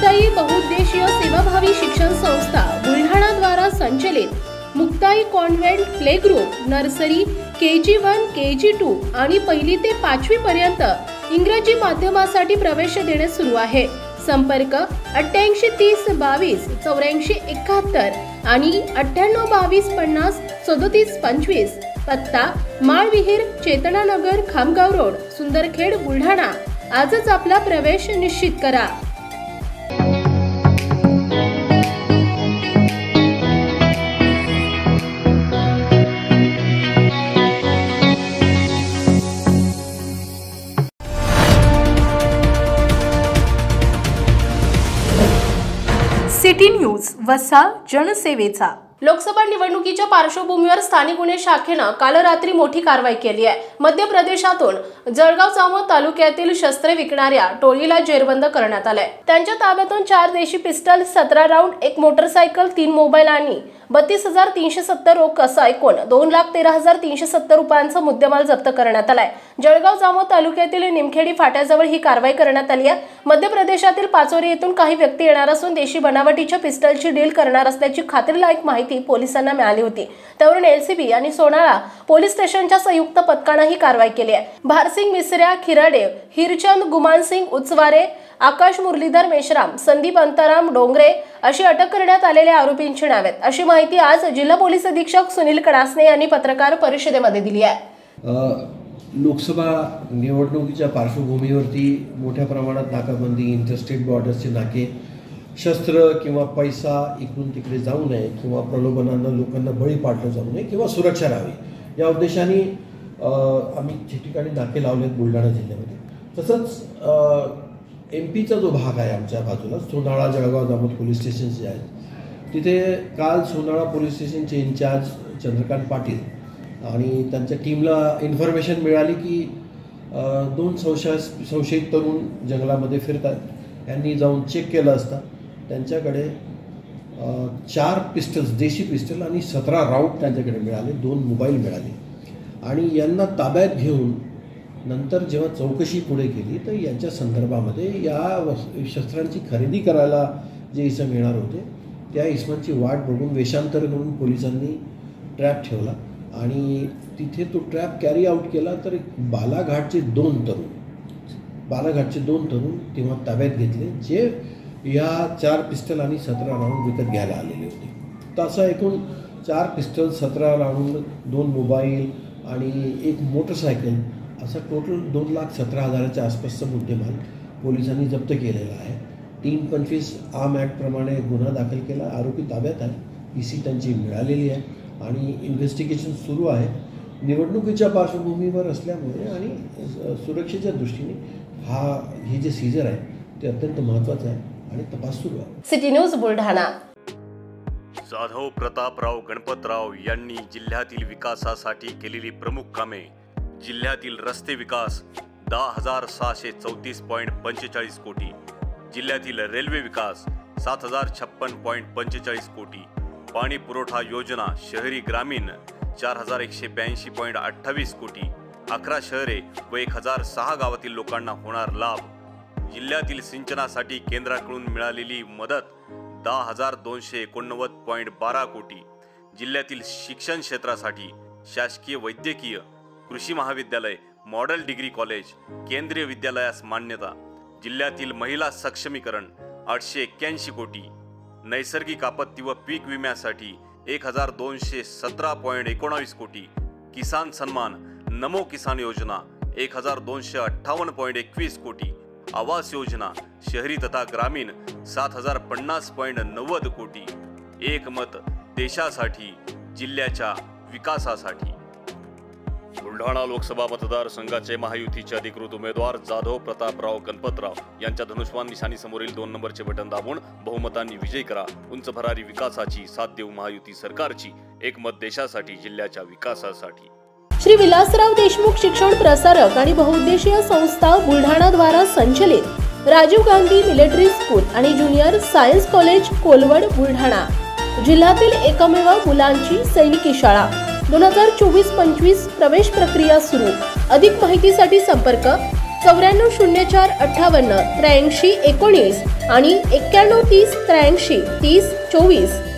मुक्ताई बहुउद्देशीय सेवाभावी शिक्षण संस्था बुलढाणा द्वारा संचलित Muktai convent play group nursery KG1 KG2 आणि 1ली ते 5वी पर्यंत इंग्रजी माध्यमासाठी प्रवेश देणे सुरू आहे। संपर्क 88 30 22 84 71 आणि 98 22 50 37 25। पत्ता माळविहीर चेतनानगर खामगाव रोड सुंदरखेड बुलढाणा। आजच आपला प्रवेश निश्चित करा। सिटी न्यूज वसा जनसेवेचा। लोकसभा निवडणुकीच्या पार्श्वभूमीवर स्थानिक गुन्हे शाखेने काल रात्री मोठी कारवाई केली आहे। मध्य प्रदेशातून जळगाव जामोद तालुक्यातील शस्त्रे विकणाऱ्या टोळीला जेरबंद करण्यात आले। त्यांच्या ताब्यातून 4 देशी पिस्टल, 17 राऊंड, 1 मोटरसायकल, 3 मोबाईल आणि 32,370 रोख असा एकूण 2,13,370 रुपयांचा मुद्देमाल जप्त करण्यात आलाय। जळगाव जामोद तालुक्यातील निमखेडी फाट्याजवळ ही कारवाई करण्यात आली आहे। मध्य प्रदेशातील पाचोरी येथून काही व्यक्ती येणार असून देशी बनावटीच्या पिस्टलची डील करणार असल्याची खात्रीलायक माहिती पोलिसांना मिळाली होती। त्यावरून LCB आणि सोनाळा पोलीस स्टेशनच्या संयुक्त पथकाने ही कारवाई केली आहे। भारसिंग मिसऱ्या खिराडे, हिरचंद गुमानसिंग उचवारे, आकाश मुरलीधर मेश्राम, संदीप अंताराम डोंगरे अशी अटक करण्यात आलेल्या आरोपींची नावे आहेत, अशी माहिती आज जिल्हा पोलीस अधीक्षक सुनील कडासने यांनी पत्रकार परिषदेमध्ये दिली आहे। लोकसभा निवडणुकीच्या पार्श्वभूमीवरती मोठ्या प्रमाणात नाकाबंदी, इंटरस्टेट बॉर्डर्सचे नाके, शस्त्र किंवा पैसा इकडून तिकडे जाऊ नये किंवा प्रलोभनांना लोकांना बळी पाडलं जाऊ नये किंवा सुरक्षा राहावी या उद्देशाने आम्ही ठिकठिकाणी नाके लावलेत बुलढाणा जिल्ह्यामध्ये। तसंच MP चा जो भाग आहे आमच्या बाजूला सोनाळा जळगाव जामोद पोलीस स्टेशन जे आहेत तिथे काल सोनाळा पोलीस स्टेशनचे इन्चार्ज चंद्रकांत पाटील आणि त्यांच्या टीमला इन्फॉर्मेशन मिळाली की 2 संशयित तरुण जंगलामध्ये फिरतात। यांनी जाऊन चेक केलं असता त्यांच्याकडे 4 पिस्टल्स, देशी पिस्टल आणि 17 राऊंड त्यांच्याकडे मिळाले, 2 मोबाईल मिळाले आणि यांना ताब्यात घेऊन नंतर जेव्हा चौकशी पुढे केली तर यांच्या संदर्भामध्ये या शस्त्रांची खरेदी करायला जे इसम येणार होते त्या इसमांची वाट बघून वेषांतर करून पोलिसांनी ट्रॅप ठेवला आणि तिथे तो ट्रॅप कॅरी आउट केला। तर बालाघाटचे 2 तरुण तेव्हा ताब्यात घेतले जे या 4 पिस्टल आणि 17 राऊंड विकत घ्यायला आलेले होते। तसा एकूण 4 पिस्टल, 17 राऊंड, 2 मोबाईल आणि 1 मोटरसायकल असा टोटल 2,17,000च्या आसपासचा मुद्देमाल पोलिसांनी जप्त केलेला आहे। 325 आर्म ॲक्टप्रमाणे गुन्हा दाखल केला, आरोपी ताब्यात आहे, PC त्यांची मिळालेली आहे आणि इन्व्हेस्टिगेशन सुरू आहे। निवडणुकीच्या पार्श्वभूमीवर असल्यामुळे आणि सुरक्षेच्या दृष्टीने हे जे सीजर आहे ते अत्यंत महत्त्वाचं आहे आणि तपास सुरू आहे। City news Buldhana. जाधव प्रतापराव गणपतराव यांनी जिल्ह्यातील विकासासाठी केलेली प्रमुख कामे, जिल्ह्यातील रस्ते विकास 10,634.45 कोटी, जिल्ह्यातील रेल्वे विकास 7,056.45 कोटी, पाणी पुरवठा योजना शहरी ग्रामीण 4,182.28 कोटी, 11 शहरे व 1,006 गावातील लोकांना होणार लाभ, जिल्ह्यातील सिंचनासाठी केंद्राकडून मिळालेली मदत 10,289.12 कोटी, जिल्ह्यातील शिक्षण क्षेत्रासाठी शासकीय वैद्यकीय, कृषी महाविद्यालय, मॉडेल डिग्री कॉलेज, केंद्रीय विद्यालयास मान्यता, जिल्ह्यातील महिला सक्षमीकरण 881 कोटी, नैसर्गिक आपत्ती व पीक विम्यासाठी 1,217.19 कोटी, किसान सन्मान, नमो किसान योजना 1,258.21 कोटी, आवास योजना शहरी तथा ग्रामीण 7,050.90 कोटी। एक मत देशासाठी, जिल्ह्याच्या विकासासाठी। बुलढाणा लोकसभा मतदारसंघाचे महायुतीचे अधिकृत उमेदवार जाधव प्रतापराव गणपतराव यांच्या धनुष्यबाण निशाणी समोरील 2 नंबरचे बटन दाबून बहुमतांनी विजयी करा। उंच भरारी विकासाची साथ देऊ महायुती सरकारची। एक मत देशासाठी, जिल्ह्याच्या विकासासाठी। श्री विलासराव देशमुख शिक्षण प्रसारक आणि बहुउद्देशीय संस्था बुलढाणा द्वारा संचलित राजीव गांधी मिलिटरी स्कूल आणि junior science college Kolwad Buldhana जिल्ह्यातील एकमेव मुलांची सैनिकी शाळा 2024-25 प्रवेश प्रक्रिया सुरू। अधिक माहितीसाठी संपर्क 940458 8319 आणि 91 30 83 30 24